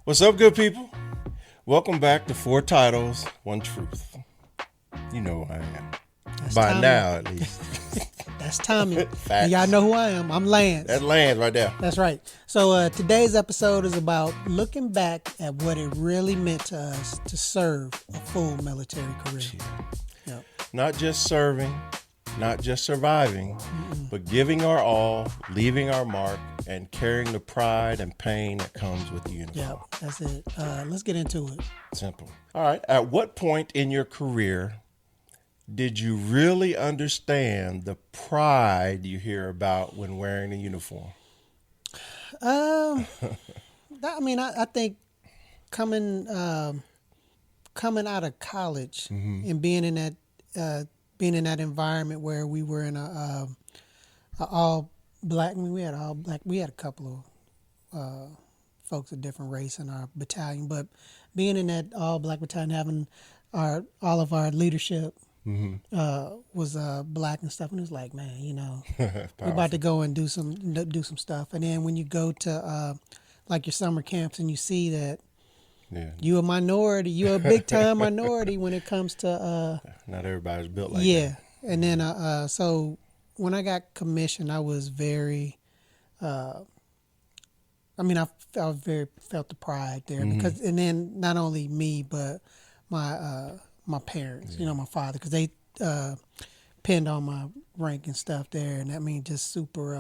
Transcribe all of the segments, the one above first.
What's up, good people? Welcome back to Four Titles, One Truth. You know who I am. That's By Tommie. now, at least. That's Tommie. Facts. And y'all know who I am. I'm Lance. That's Lance right there. That's right. So today's episode is about looking back at what it really meant to us to serve a full military career. Yep. Not just serving, not just surviving, but giving our all, leaving our mark, and carrying the pride and pain that comes with the uniform. Yep, that's it. Let's get into it. Simple. All right. At what point in your career did you really understand the pride you hear about when wearing a uniform? I think coming out of college and being in that environment where we were in a all black. I mean, we had all black. We had a couple of folks of different race in our battalion, but being in that all black battalion, having all of our leadership was black and stuff, and it was like, man, we're about to go and do some stuff. And then when you go to like your summer camps and you see that you're a minority, you're a big time minority when it comes to not everybody's built like that. Yeah. And then so when I got commissioned, I was very I felt the pride there because, and then not only me but my parents, my father, because they pinned on my rank and stuff there, and that means just super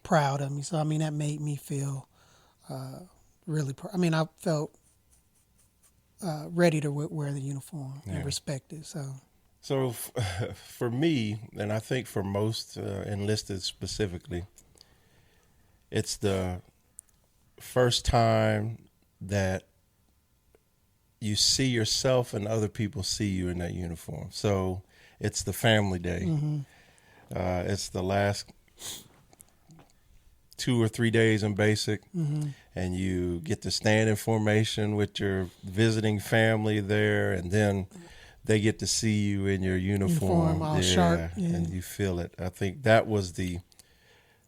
proud of me. So that made me feel really proud. I felt ready to wear the uniform and respect it. So for me, and I think for most enlisted specifically, it's the first time that you see yourself and other people see you in that uniform. So it's the family day. It's the last 2 or 3 days in basic, and you get to stand in formation with your visiting family there, and then they get to see you in your uniform all sharp, and you feel it. I think that was the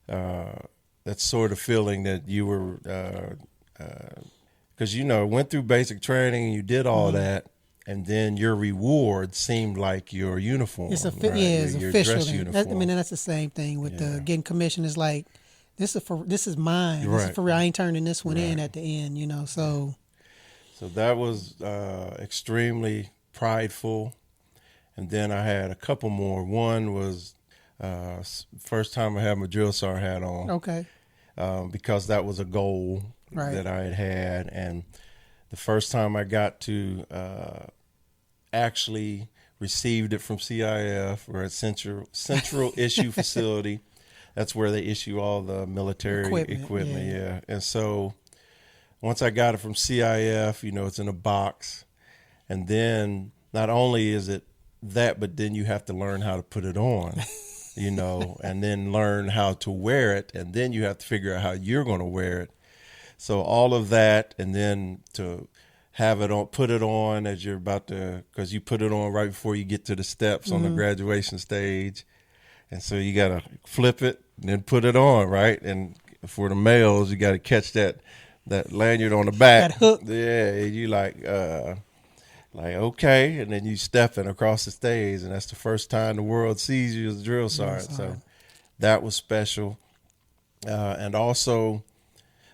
that sort of feeling that you were because went through basic training and you did all that, and then your reward seemed like your uniform. It's right? it's your official. dress uniform. That's the same thing with the getting commissioned. It's like this is mine. Right. This is for real. I ain't turning this one in at the end. So that was extremely prideful. And then I had a couple more. One was first time I had my drill sergeant hat on. Okay. Because that was a goal that I had. And the first time I got to actually received it from CIF, or at Central Issue Facility. That's where they issue all the military equipment. And so once I got it from CIF, it's in a box. And then not only is it that, but then you have to learn how to put it on, and then learn how to wear it. And then you have to figure out how you're going to wear it. So all of that, and then to have it on, put it on as you're about to, because you put it on right before you get to the steps on the graduation stage. And so you got to flip it and then put it on, right? And for the males, you got to catch that lanyard on the back. That hook. Yeah, you like okay, and then you stepping across the stage, and that's the first time the world sees you as a drill sergeant. So that was special. And also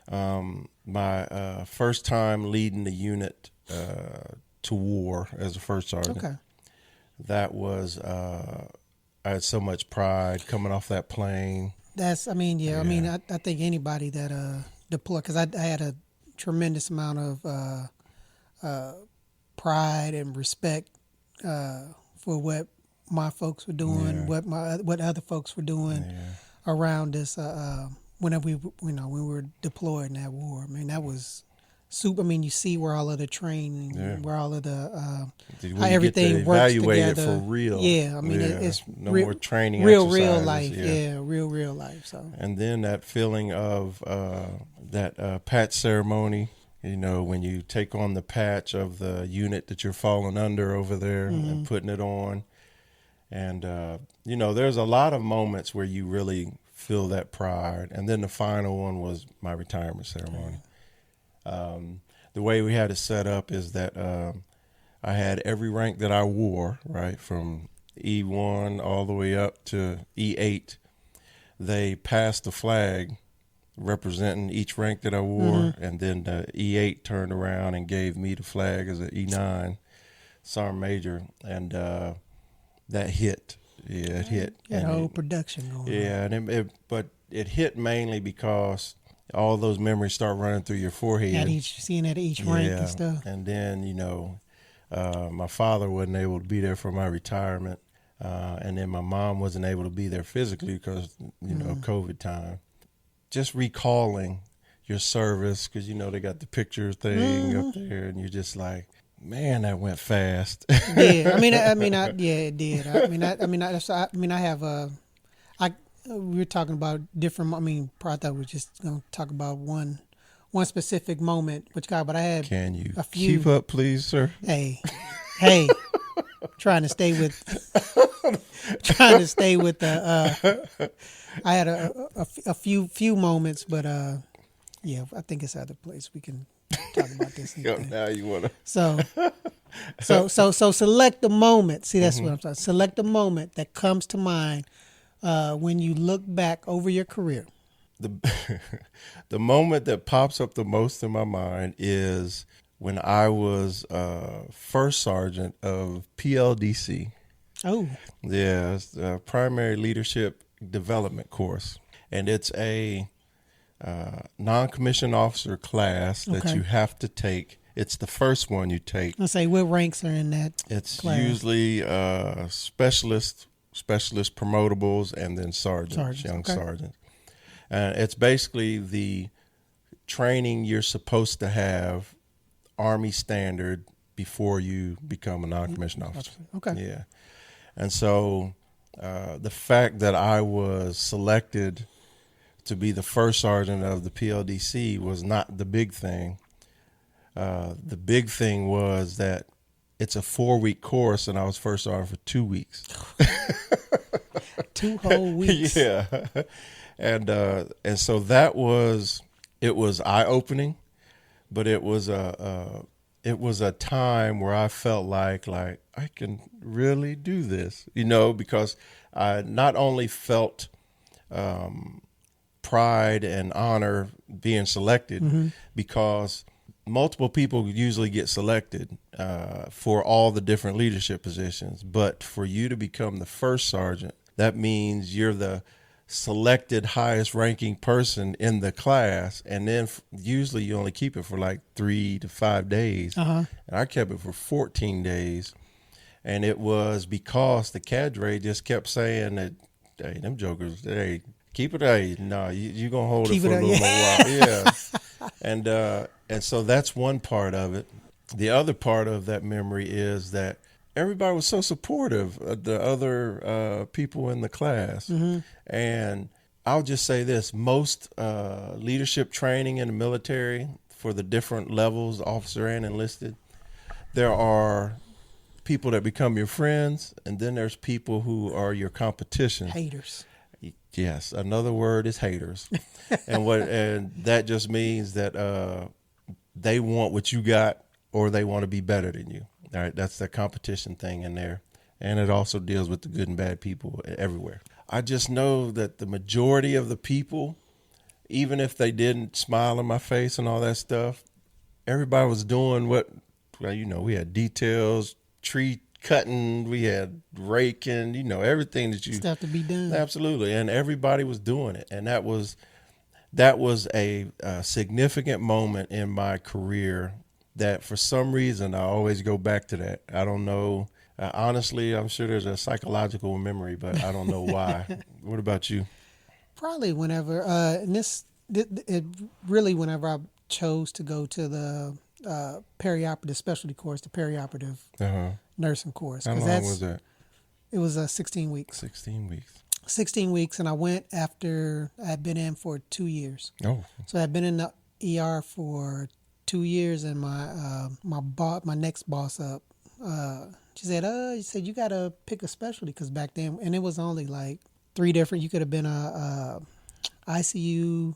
my first time leading the unit to war as a first sergeant. Okay. That was I had so much pride coming off that plane. I think anybody that deployed, because I had a tremendous amount of pride and respect for what my folks were doing, what other folks were doing around us. Whenever when we were deployed in that war, that was super. You see where all of the training, where all of the how everything works together. For real. Yeah, it's no more training. Real exercises. life. Real life. So. And then that feeling of that patch ceremony. When you take on the patch of the unit that you're falling under over there and putting it on. And, there's a lot of moments where you really feel that pride. And then the final one was my retirement ceremony. The way we had it set up is that I had every rank that I wore, right, from E1 all the way up to E8. They passed the flag representing each rank that I wore, and then the E8 turned around and gave me the flag as an E9 Sergeant Major, and that hit. Yeah, it hit. That whole production going on. Yeah, and but it hit mainly because all those memories start running through your forehead. Seeing at each rank and stuff. And then, my father wasn't able to be there for my retirement. And then my mom wasn't able to be there physically because, COVID time. Just recalling your service, because, they got the picture thing up there, and you're just like, man, that went fast. Yeah, it did. We were talking about different. I thought we were just going to talk about one specific moment, but I had. Can you a few, keep up, please, sir? Hey, trying to stay with the. I had a few moments, but I think it's other place we can talk about this. Now you wanna. So select the moment. See, that's what I'm saying. Select the moment that comes to mind when you look back over your career. The moment that pops up the most in my mind is when I was first sergeant of PLDC. Oh. Yeah, it's the Primary Leadership Development course. And it's a non-commissioned officer class that you have to take. It's the first one you take. Let's say what ranks are in that It's class? usually specialist promotables, and then sergeants. Sergeants. It's basically the training you're supposed to have, Army standard, before you become a non-commissioned officer. Okay. Yeah. And so the fact that I was selected to be the first sergeant of the PLDC was not the big thing. The big thing was that it's a 4-week course, and I was first sergeant for 2 weeks. 2 whole weeks. Yeah. And so it was eye-opening, but it was a time where I felt like I can really do this, because I not only felt pride and honor being selected, because multiple people usually get selected for all the different leadership positions, but for you to become the first sergeant, that means you're the selected highest ranking person in the class, and then usually you only keep it for like 3 to 5 days, and I kept it for 14 days, and it was because the cadre just kept saying that, hey, them jokers, hey, keep it, hey, no, you gonna hold it for a little more while, yeah, and so that's one part of it. The other part of that memory is that everybody was so supportive of the other people in the class. And I'll just say this, most leadership training in the military for the different levels, officer and enlisted, there are people that become your friends, and then there's people who are your competition. Haters. Yes, another word is haters. and that just means that they want what you got, or they want to be better than you. All right, that's the competition thing in there. And it also deals with the good and bad people everywhere. I just know that the majority of the people, even if they didn't smile in my face and all that stuff, everybody was doing we had details, tree cutting, we had raking, everything that stuff to be done. Absolutely. And everybody was doing it. And that was a significant moment in my career that for some reason I always go back to that. I don't know. Honestly, I'm sure there's a psychological memory, but I don't know why. What about you? Probably whenever, whenever I chose to go to the perioperative specialty course, the perioperative nursing course. How long was that? It was 16 weeks. 16 weeks. 16 weeks, and I went after I had been in for 2 years. Oh. So I had been in the ER for 2 years, and my next boss up, she said, you gotta pick a specialty, because back then, and it was only like 3 different. You could have been a ICU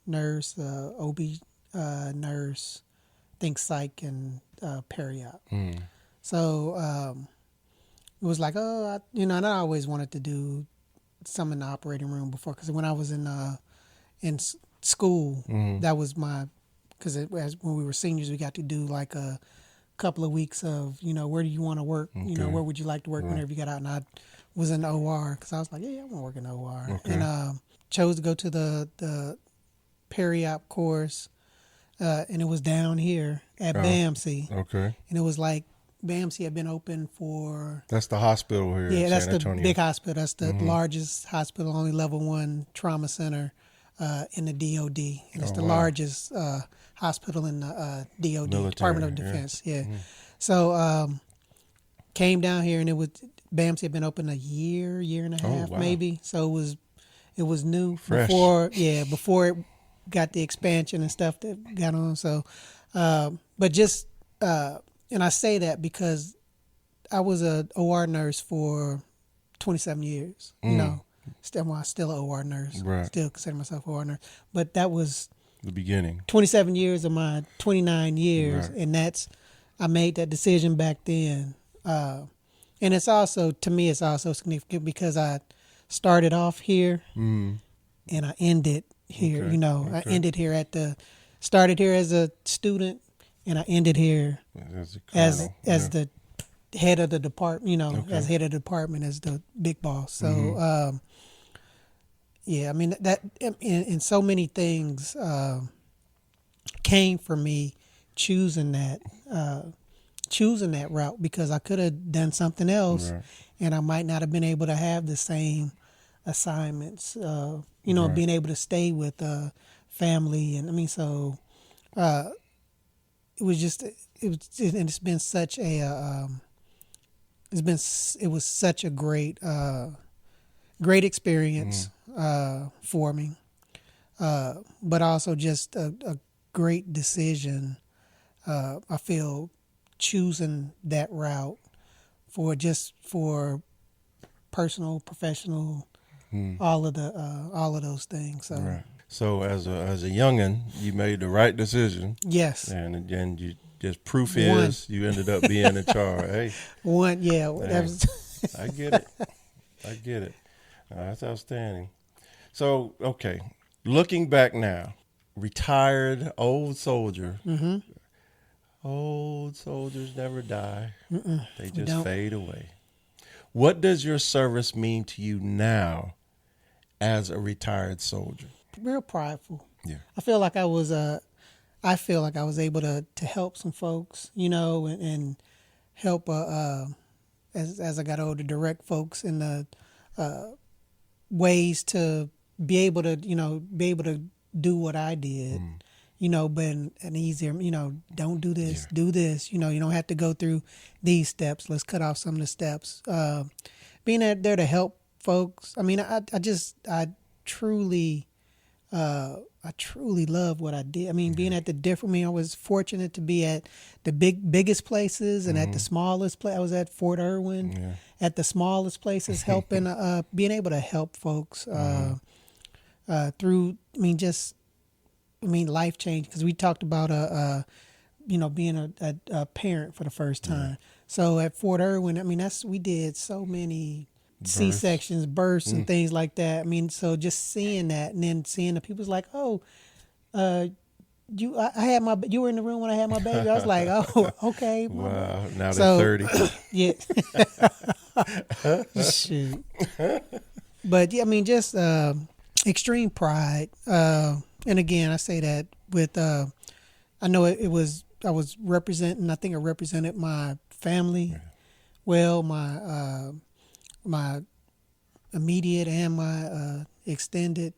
nurse, OB nurse, think psych, and peri-op. So it was like, and I always wanted to do some in the operating room before, because when I was in school, that was my, because when we were seniors, we got to do like a couple of weeks of, where do you want to work? Where would you like to work whenever you got out? And I was in the OR, because I was like, yeah, I want to work in the OR. Okay. And chose to go to the peri-op course, and it was down here at BAMC. Okay. And it was like, BAMC had been open for... That's the hospital here in that's San Antonio. The big hospital. That's the largest hospital, only level 1 trauma center in the DOD. And it's the largest hospital in the DOD, Military, Department of Defense. Yeah. So came down here, and BAMC had been open a year and a half, maybe. So it was new. Fresh. Before it got the expansion and stuff that got on. So, but just... and I say that because I was a OR nurse for 27 years. I'm still an OR nurse. Right. Still consider myself an OR nurse. But that was the beginning. 27 years of my 29 years, right. And I made that decision back then. And it's also, to me, it's also significant because I started off here and I ended here. I ended here started here as a student. And I ended here as the head of the department, as head of the department, as the big boss. So, I mean, that and so many things came for me choosing that route, because I could have done something else, and I might not have been able to have the same assignments, being able to stay with family. And I mean, so... it's been such a great experience for me, but also just a great decision. I feel choosing that route for personal, professional, all of those things. So. Right. So as a youngin, you made the right decision. Yes. And again, you just proof is you ended up being in charge. Hey. One, yeah. I get it. That's outstanding. So, okay, looking back now, retired old soldier. Mm-hmm. Old soldiers never die. They just fade away. What does your service mean to you now as a retired soldier? Real prideful. Yeah. I feel like I was able to help some folks, and help as I got older, direct folks in the ways to be able to do what I did. But an easier, don't do this, do this. You don't have to go through these steps. Let's cut off some of the steps. Being there to help folks. I mean, I truly love what I did. I mean, being at I was fortunate to be at the biggest places and at the smallest place. I was at Fort Irwin, at the smallest places, helping, being able to help folks through. Life change, because we talked about being a parent for the first time. So at Fort Irwin, we did so many C-sections, births, and things like that. I mean, so just seeing that, and then seeing the people's like, you were in the room when I had my baby. I was like, oh, okay. Wow, now they're 30. Yeah. Shoot. But yeah, just extreme pride. And again, I say that with, I know I was representing, I think I represented my family well, my immediate and my extended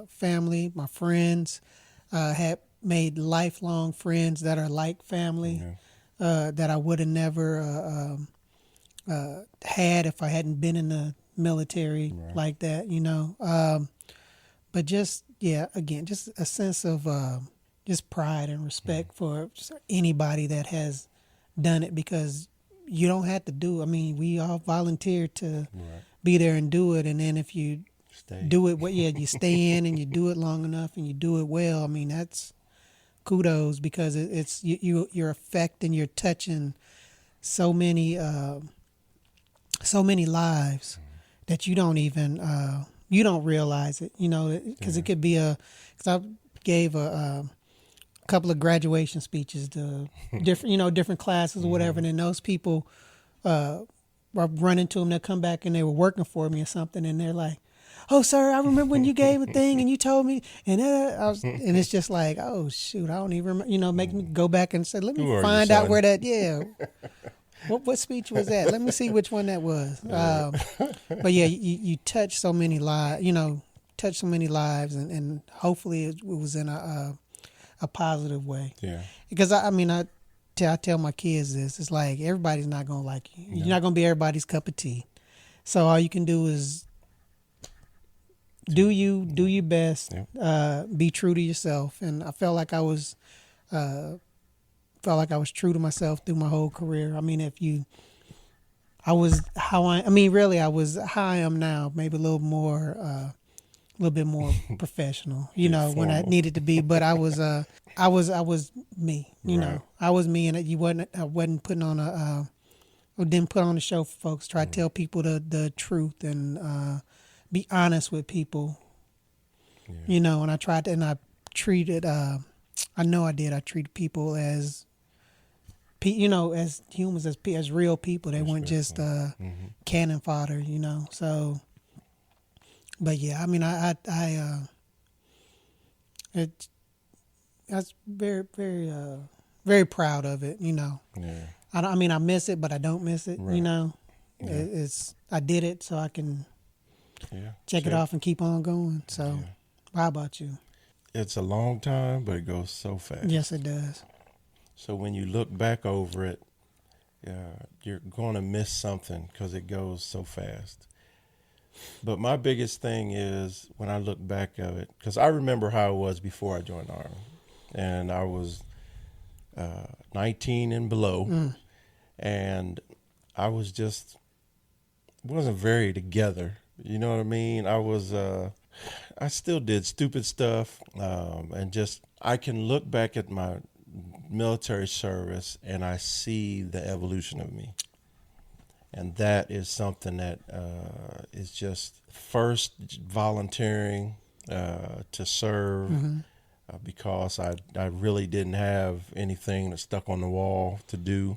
family, my friends, had made lifelong friends that are like family, that I would have never had if I hadn't been in the military like that, But just, again, just a sense of just pride and respect for just anybody that has done it, because you don't have to do. I mean, we all volunteered to be there and do it. And then if you Stay. do it, you stay in and you do it long enough and you do it well. I mean, that's kudos, because it's you're affecting, you're touching so many lives that you don't even you don't realize it, because it could be because I gave a couple of graduation speeches to different classes or whatever, and then those people I run into them, they'll come back and they were working for me or something, and they're like, "Oh, sir, I remember when you gave a thing and you told me," and and it's just like, "Oh shoot, I don't even remember," make me go back and say, "Let me find out where that what speech was that? Let me see which one that was." But yeah, you touch so many lives, touch so many lives, and hopefully it was in a positive way. Yeah. Because I tell my kids this. It's like, everybody's not gonna like you. You're not gonna be everybody's cup of tea. So all you can do is do your best. Be true to yourself. And I felt like I was true to myself through my whole career. I mean, I was how I was how I am now, maybe a little bit more professional, when I needed to be. But I was me, Right. I was me, and I wasn't putting on or didn't put on a show for folks. Try to tell people the truth and be honest with people, and I tried to, and I treated, I know I did. I treated people as as humans, as real people. They weren't just cannon fodder, So, but yeah, I mean, I was very, very, very proud of it. Yeah. I miss it, but I don't miss it. Right. Yeah. I did it so I can check it off and keep on going. So, how about you? It's a long time, but it goes so fast. Yes, it does. So when you look back over it, you're going to miss something because it goes so fast. But my biggest thing is when I look back at it, because I remember how it was before I joined the Army. And I was 19 and below, and I wasn't very together. You know what I mean? I still did stupid stuff, and I can look back at my military service and I see the evolution of me. And that is something that is just first volunteering to serve because I really didn't have anything that stuck on the wall to do.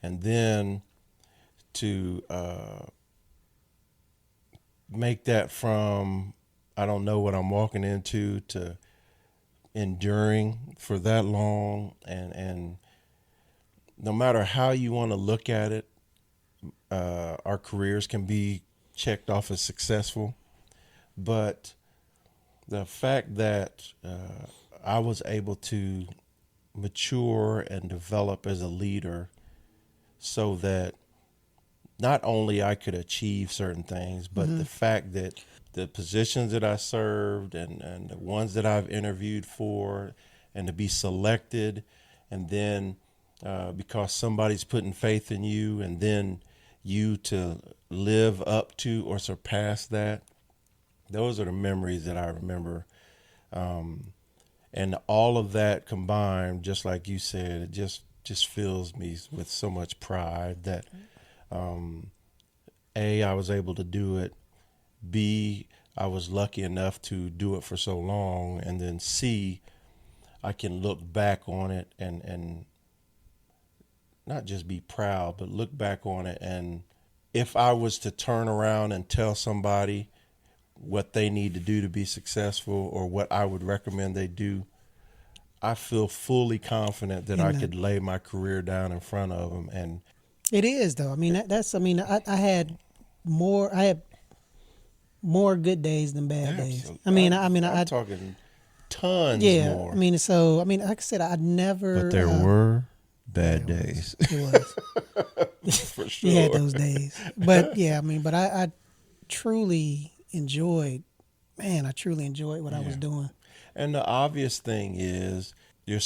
And then to make that from I don't know what I'm walking into to enduring for that long, and no matter how you want to look at it, our careers can be checked off as successful, but the fact that I was able to mature and develop as a leader so that not only I could achieve certain things, but the fact that the positions that I served and the ones that I've interviewed for, and to be selected, and then because somebody's putting faith in you, and then you to live up to or surpass that, those are the memories that I remember. And all of that combined, just like you said, it just fills me with so much pride that A, I was able to do it, B, I was lucky enough to do it for so long, and then C, I can look back on it and not just be proud, but look back on it, and if I was to turn around and tell somebody what they need to do to be successful or what I would recommend they do, I feel fully confident that I could lay my career down in front of them. And it is, though. I mean, I had more good days than bad days. I'm talking tons more. I mean, like I said, I never. But there were bad days. It was. For sure. You had those days. But yeah, but I truly enjoyed what I was doing. And the obvious thing is you're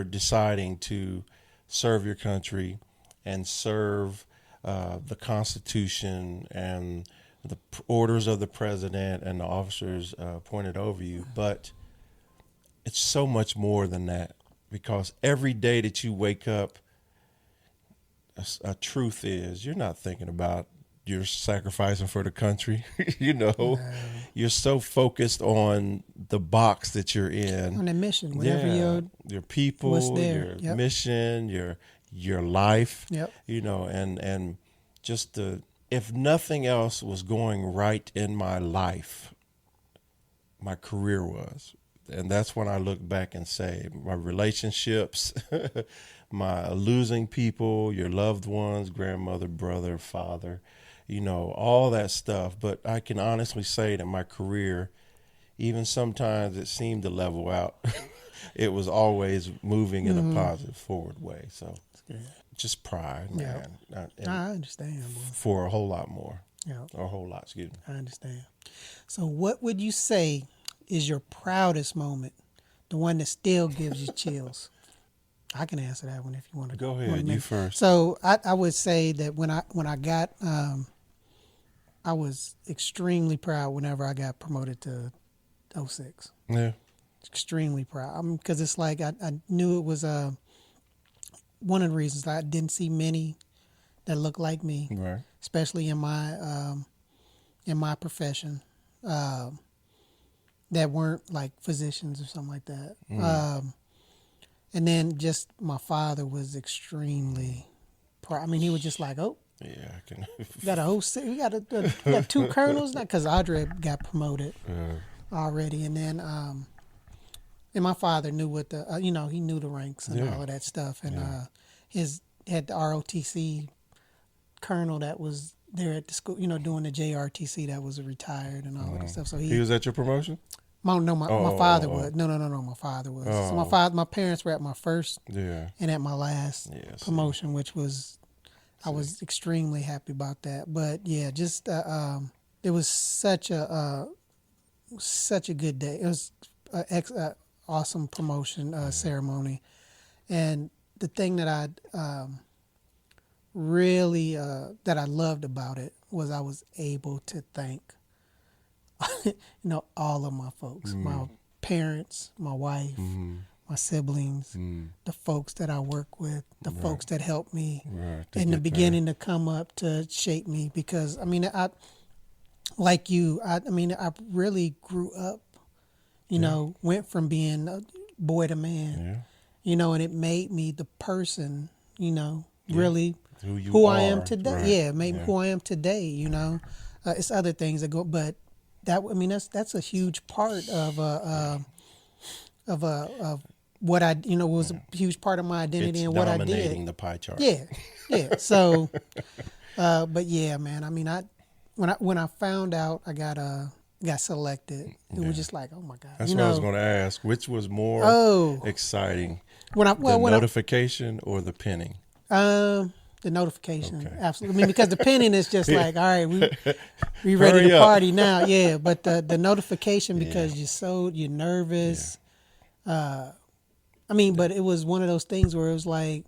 deciding to serve your country and serve the Constitution and the orders of the president and the officers appointed over you. But it's so much more than that, because every day that you wake up, a truth is you're not thinking about you're sacrificing for the country. No. You're so focused on the box that you're in, on the mission, whatever your people, your Yep. mission, your life. Yep. And just if nothing else was going right in my life, my career was. And that's when I look back and say my relationships, my losing people, your loved ones, grandmother, brother, father, all that stuff. But I can honestly say that my career, even sometimes it seemed to level out, it was always moving in a positive, forward way. So just pride, man. Yeah. I understand, boy. For a whole lot more. Yeah. Or a whole lot, excuse me. I understand. So what would you say is your proudest moment, the one that still gives you chills? I can answer that one if you want to. Go ahead, you first. So I would say that when I got, I was extremely proud whenever I got promoted to 06. Yeah. Extremely proud. Because it's like I knew it was one of the reasons I didn't see many that looked like me, Right. especially in my profession, that weren't like physicians or something like that. And then just my father was extremely proud. I mean, he was just like, "Oh, Yeah, I can. we got we got two colonels now," because Audrey got promoted already, and then and my father knew what the he knew the ranks and all of that stuff, and had the ROTC colonel that was there at the school, doing the JRTC that was retired and all of that stuff. So He was at your promotion? My father was. No, my father was. So my parents were at my first and at my last promotion, which was, I was extremely happy about that. But yeah, just it was such a good day. It was an awesome promotion ceremony, and the thing that I really that I loved about it was I was able to thank all of my folks, my parents, my wife, my siblings, the folks that I work with, the folks that helped me in the beginning to come up to shape me. Because I mean, I really grew up, went from being a boy to man, and it made me the person, really who I am today. Right. Yeah, made me who I am today. It's other things that go, but that's a huge part of what I was a huge part of my identity and what I did. Dominating the pie chart. Yeah. So, but yeah, man. I mean, when I found out I got selected, it was just like, oh my God. That's what I was going to ask. Which was more exciting, the notification or the pinning? The notification, Okay. absolutely. I mean, because the pinning is just like, all right, we ready to party now, yeah. But the notification, because you're nervous. But it was one of those things where it was like,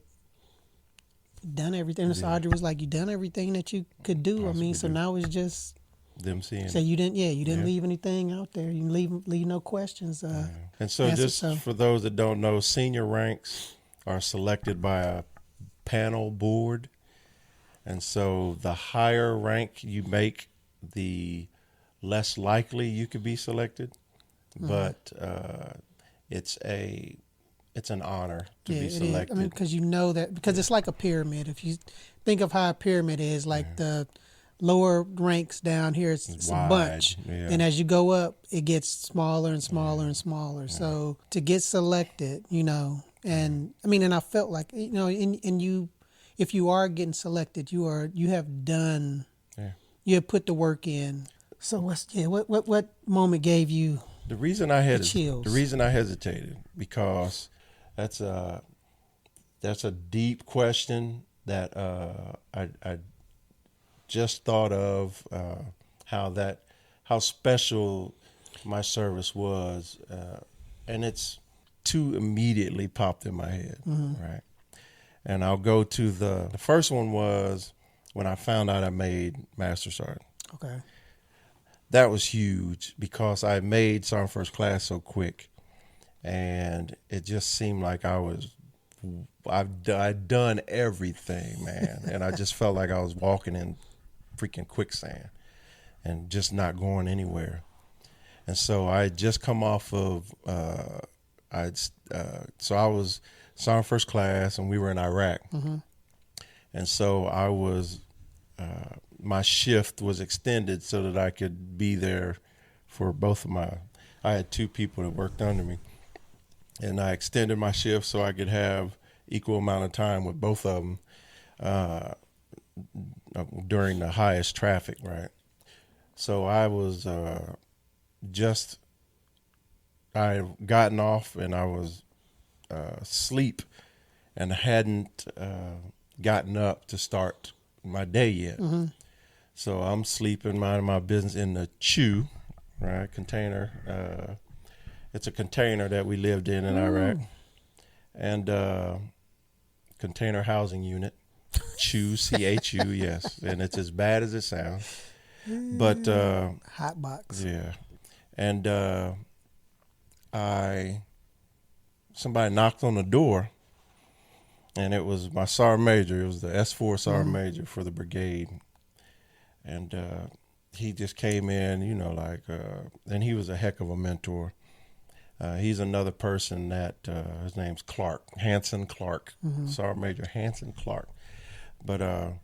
you done everything. So Audrey was like, you done everything that you could do. So now it's just them seeing. So you didn't leave anything out there. You leave no questions. And so for those that don't know, senior ranks are selected by a panel board, and so the higher rank you make, the less likely you could be selected. But it's an honor to be selected. Because because it's like a pyramid. If you think of how a pyramid is, like the lower ranks down here, it's a bunch, and as you go up, it gets smaller and smaller and smaller. So to get selected, and I felt like, and you, if you are getting selected, you have done, you have put the work in. So what moment gave you the reason I had chills? The reason I hesitated, because that's a deep question that I just thought of how special my service was, and it's two immediately popped in my head, right? And I'll go to the first one was when I found out I made Master Sergeant. Okay. That was huge because I made Sergeant First Class so quick, and it just seemed like I'd done everything, man, and I just felt like I was walking in freaking quicksand and just not going anywhere. And so I had just come off of so I was Sergeant First Class, and we were in Iraq, and so I was. My shift was extended so that I could be there for both of I had 2 people that worked under me, and I extended my shift so I could have equal amount of time with both of them during the highest traffic, right? So I was I had gotten off, and I was asleep and hadn't gotten up to start my day yet. So I'm sleeping, minding my business in the CHU, right, container. It's a container that we lived in Iraq, and container housing unit, CHU, CHU, yes, and it's as bad as it sounds. But hot box, yeah, and somebody knocked on the door, and it was my sergeant major. It was the S4 sergeant major for the brigade. And he just came in, and he was a heck of a mentor. He's another person that, his name's Hanson Clark, Sergeant Major Hanson Clark. But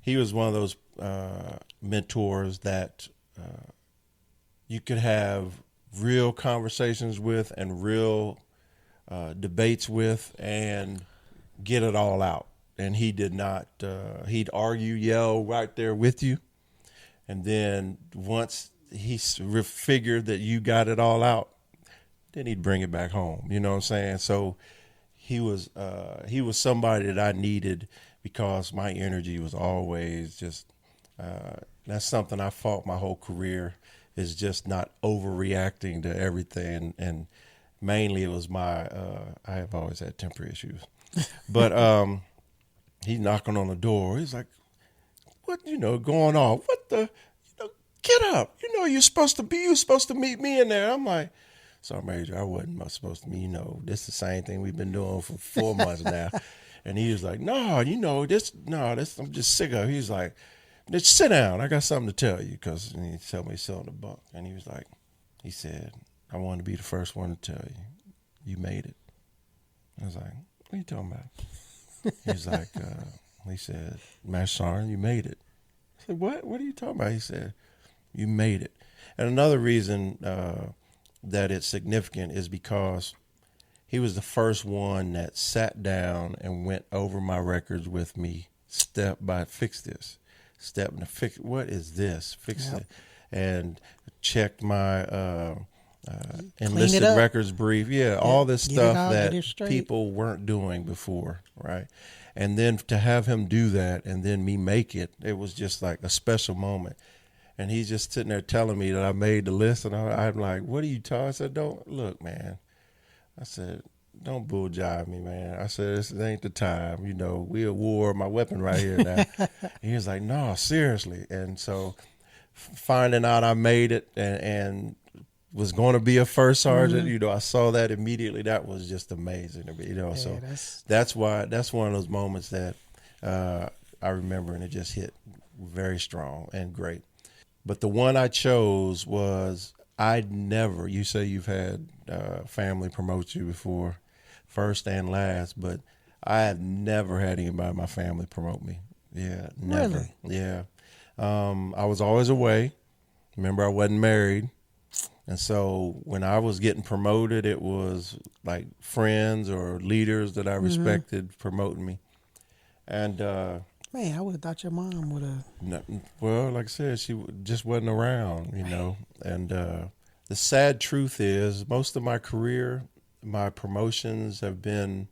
he was one of those mentors that you could have real conversations with and real debates with and get it all out. And he did not, he'd argue, yell right there with you. And then once he figured that you got it all out, then he'd bring it back home. You know what I'm saying? So he was somebody that I needed because my energy was always just, that's something I fought my whole career, is just not overreacting to everything. And mainly it was I have always had temper issues. But he's knocking on the door. He's like, what, going on? What the, get up. You're supposed to meet me in there. I'm like, sorry, Major, I wasn't supposed to meet, this is the same thing we've been doing for 4 months now. And he was like, no, this, I'm just sick of it. He's like, just sit down. I got something to tell you. Cause he told me to sit on the bunk. And he said, I wanted to be the first one to tell you, you made it. I was like, what are you talking about? He's like, he said, Master Sergeant, you made it. I said, what? What are you talking about? He said, you made it. And another reason that it's significant is because he was the first one that sat down and went over my records with me, step by fix this, step to fix, what is this, fix it, and checked my enlisted records brief. Yeah, all this stuff that people weren't doing before, right? And then to have him do that and then me make it, it was just like a special moment. And he's just sitting there telling me that I made the list, and I'm like, what are you talking? I said, don't, look, man. I said, don't bull jive me, man. I said, this ain't the time. We at war, my weapon right here now. He was like, no, seriously. And so finding out I made it and was going to be a first sergeant, I saw that immediately. That was just amazing to me, Yeah, so that's one of those moments that I remember, and it just hit very strong and great. But the one I chose was, you say you've had family promote you before, first and last, but I have never had anybody in my family promote me. Yeah, never. Really? Yeah. I was always away. Remember, I wasn't married. And so when I was getting promoted, it was like friends or leaders that I respected promoting me. And man, I would have thought your mom would have. Well, like I said, she just wasn't around, And the sad truth is, most of my career, my promotions have been,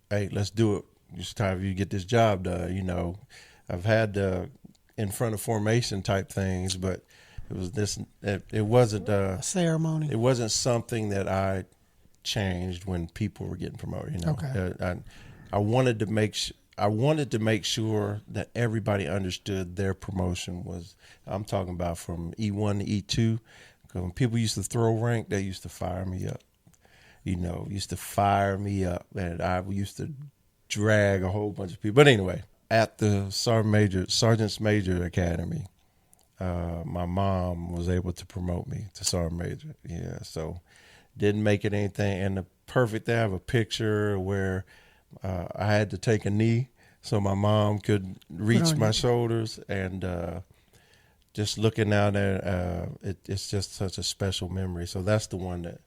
hey, let's do it. It's time for you to get this job done. I've had in front of formation type things, but it was this. It wasn't a ceremony. It wasn't something that I changed when people were getting promoted. Okay. I wanted to I wanted to make sure that everybody understood their promotion was, I'm talking about from E1 to E2. Because when people used to throw rank, they used to fire me up. Used to fire me up. And I used to drag a whole bunch of people. But anyway, at the Sergeant's Major Academy, my mom was able to promote me to Sergeant Major. Yeah, so didn't make it anything. And the perfect thing, I have a picture where I had to take a knee so my mom could reach my shoulders. And just looking out there, it's just such a special memory. So that's the one that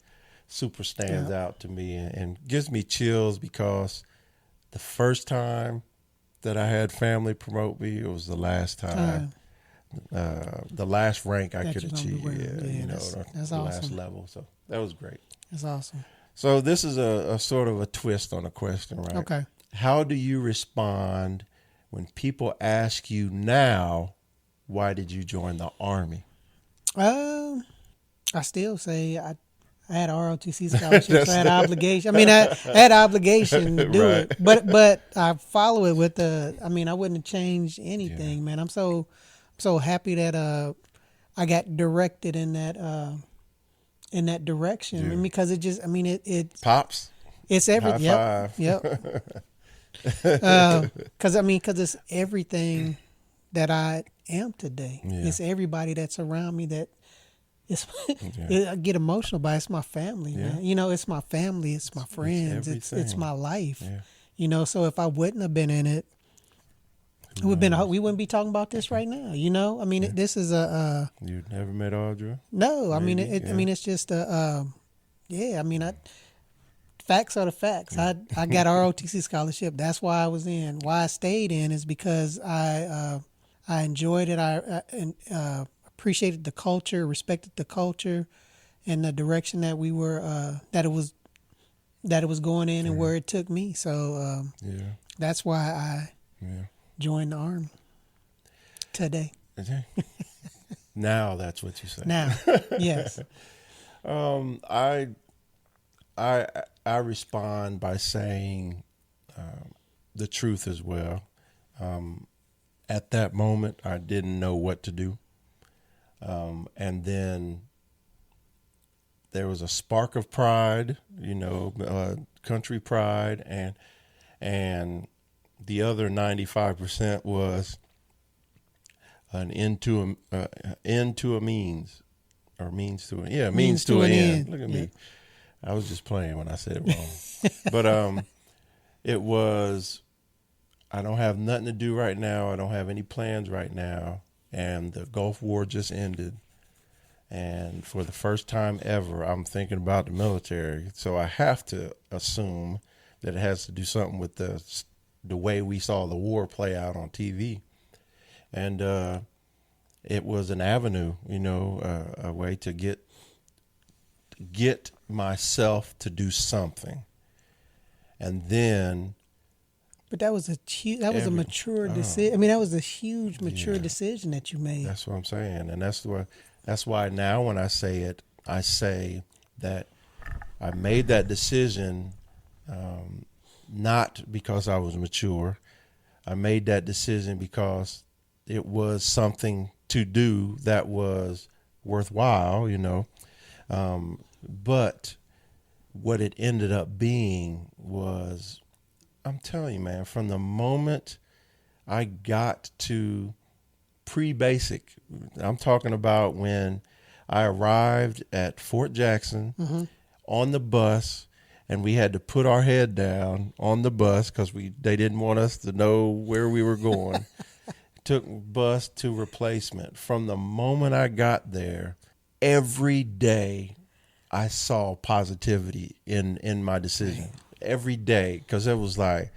super stands out to me and gives me chills, because the first time that I had family promote me, it was the last time. The last rank I could achieve, that's the awesome. Last level. So that was great. That's awesome. So this is a sort of a twist on a question, right? Okay. How do you respond when people ask you now, why did you join the Army? I still say I had ROTC scholarship, so I had obligation. I mean, I had obligation to do it, but I follow it with I wouldn't have changed anything, man. I'm so happy that I got directed in that direction, because it just, it pops. It's everything. High five. Yep. Because it's everything that I am today. Yeah. It's everybody that's around me that. I get emotional by it. It's my family, man. It's my family. It's my friends. It's my life. Yeah. So if I wouldn't have been in it, we wouldn't be talking about this right now. This is a. You never met Audra? No, it's just facts are the facts. I got ROTC scholarship. That's why I was in. Why I stayed in is because I enjoyed it. I appreciated the culture, respected the culture, and the direction that we were that it was going in, and where it took me. So that's why I joined the Army today. Now that's what you say. Now, yes. I respond by saying the truth as well. At that moment, I didn't know what to do. And then there was a spark of pride, country pride, and the other 95% was an end to a means, or means to an means to an end. Look at me, I was just playing when I said it wrong, but it was, I don't have nothing to do right now. I don't have any plans right now. And the Gulf War just ended. And for the first time ever, I'm thinking about the military. So I have to assume that it has to do something with the way we saw the war play out on TV. And it was an avenue, a way to get myself to do something. And then... But that was a mature decision. That was a huge mature decision that you made. That's what I'm saying, and that's why now when I say it, I say that I made that decision not because I was mature. I made that decision because it was something to do that was worthwhile, But what it ended up being was, I'm telling you, man, from the moment I got to pre-basic, I'm talking about when I arrived at Fort Jackson on the bus, and we had to put our head down on the bus because they didn't want us to know where we were going. Took bus to replacement. From the moment I got there, every day I saw positivity in my decision. Every day, because it was like,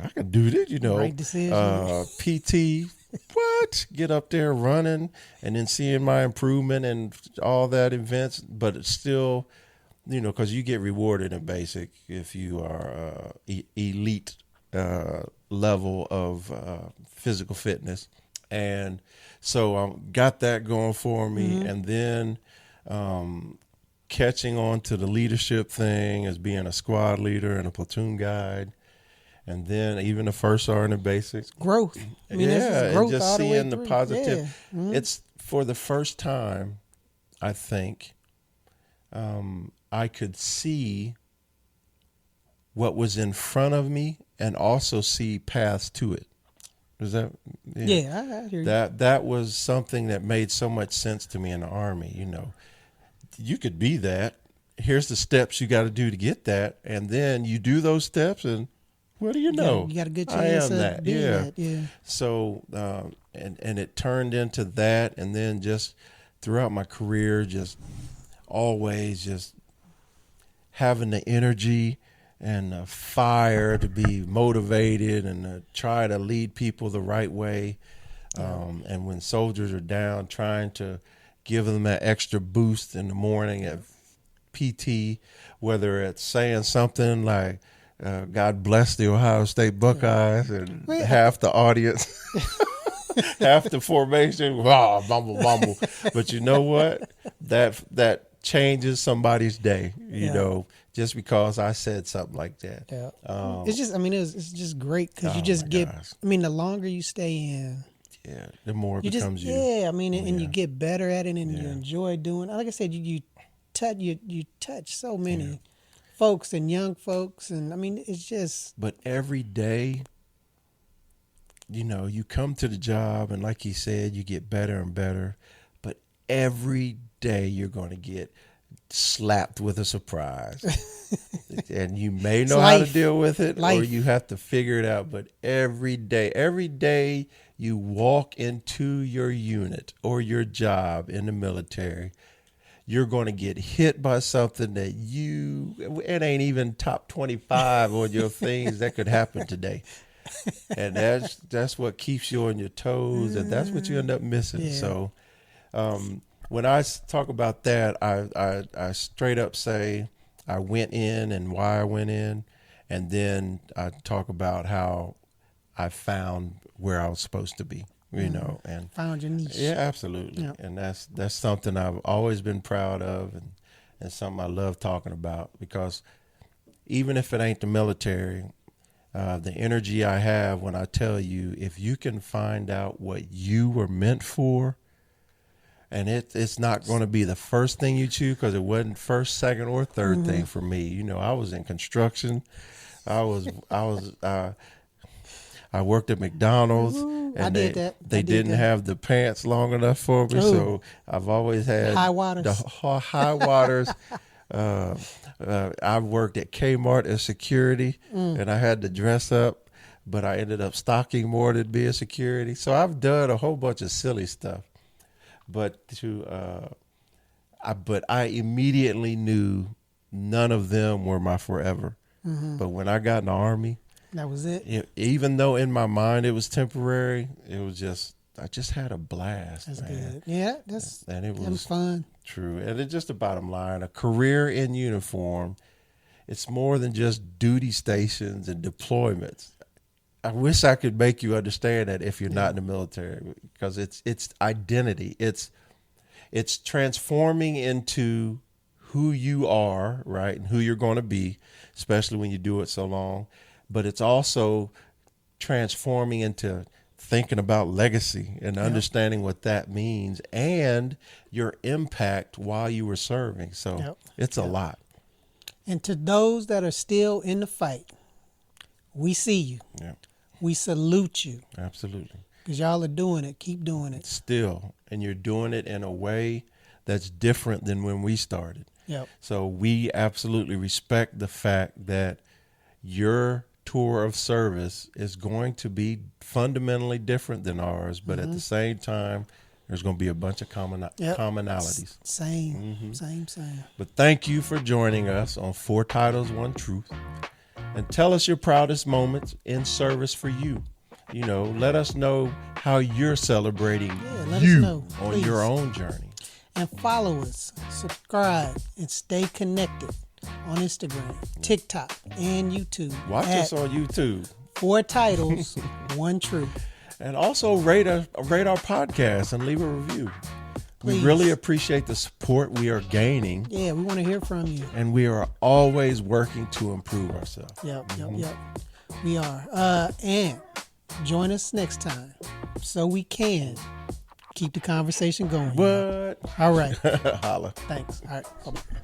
I can do this, Right decision. PT, what? Get up there running, and then seeing my improvement and all that events. But it's still, because you get rewarded in basic if you are elite level of physical fitness. And so got that going for me. And then catching on to the leadership thing as being a squad leader and a platoon guide. And then even the first sergeant and basics. Growth. I mean, yeah, growth and just all the way seeing the through. positive. Yeah. Mm-hmm. It's for the first time, I think, I could see what was in front of me and also see paths to it. Was that? Yeah, I hear you. That was something that made so much sense to me in the Army. You could be that. Here's the steps you got to do to get that, and then you do those steps, and what do you know? You got a good chance of being that. Yeah. So, and it turned into that, and then just throughout my career, just always just having the energy and the fire to be motivated and try to lead people the right way. And when soldiers are down, trying to give them that extra boost in the morning at PT, whether it's saying something like, God bless the Ohio State Buckeyes, and half the audience, half the formation, bumble. But you know what? That changes somebody's day, you know, just because I said something like that. Yeah. It's just, it's just great because you just get, the longer you stay in, the more it becomes you. Yeah, and you get better at it, and you enjoy doing it. Like I said, you touch so many folks and young folks, and it's just. But every day, you come to the job, and like he said, you get better and better. But every day you're going to get slapped with a surprise. And you may know how to deal with it, or you have to figure it out. But every day you walk into your unit or your job in the military, you're going to get hit by something that it ain't even top 25 on your things that could happen today. And that's what keeps you on your toes, and that's what you end up missing. Yeah. So when I talk about that, I straight up say I went in and why I went in, and then I talk about how I found where I was supposed to be. And found your niche. Yeah, absolutely. Yep. And that's something I've always been proud of, and something I love talking about, because even if it ain't the military, the energy I have when I tell you, if you can find out what you were meant for, and it's not going to be the first thing you choose, because it wasn't first, second, or third thing for me. I was in construction. I worked at McDonald's, and they didn't have the pants long enough for me, so I've always had high waters. The high waters. I worked at Kmart as security, and I had to dress up, but I ended up stocking more than being security. So I've done a whole bunch of silly stuff, but I immediately knew none of them were my forever. But when I got in the Army, that was it. Even though in my mind it was temporary, I just had a blast. That's man. good. Yeah, it was fun. True. And it's just the bottom line. A career in uniform, it's more than just duty stations and deployments. I wish I could make you understand that if you're not in the military, because it's identity. It's transforming into who you are, right, and who you're going to be, especially when you do it so long. But it's also transforming into thinking about legacy and understanding what that means and your impact while you were serving. So it's a lot. And to those that are still in the fight, we see you. Yeah. We salute you. Absolutely. Because y'all are doing it. Keep doing it. Still. And you're doing it in a way that's different than when we started. Yep. So we absolutely respect the fact that your tour of service is going to be fundamentally different than ours, but at the same time, there's going to be a bunch of commonalities. Same. But thank you for joining us on 4 Titles, 1 Truth. And tell us your proudest moments in service for you. Let us know how you're celebrating on your own journey. And follow us, subscribe, and stay connected on Instagram, TikTok, and YouTube. Watch us on YouTube. 4 Titles, 1 Truth. And also rate our podcast and leave a review. Please. We really appreciate the support we are gaining. Yeah, we want to hear from you. And we are always working to improve ourselves. Yep. We are. And join us next time so we can keep the conversation going. What? All right. Holla. Thanks. All right. Bye-bye.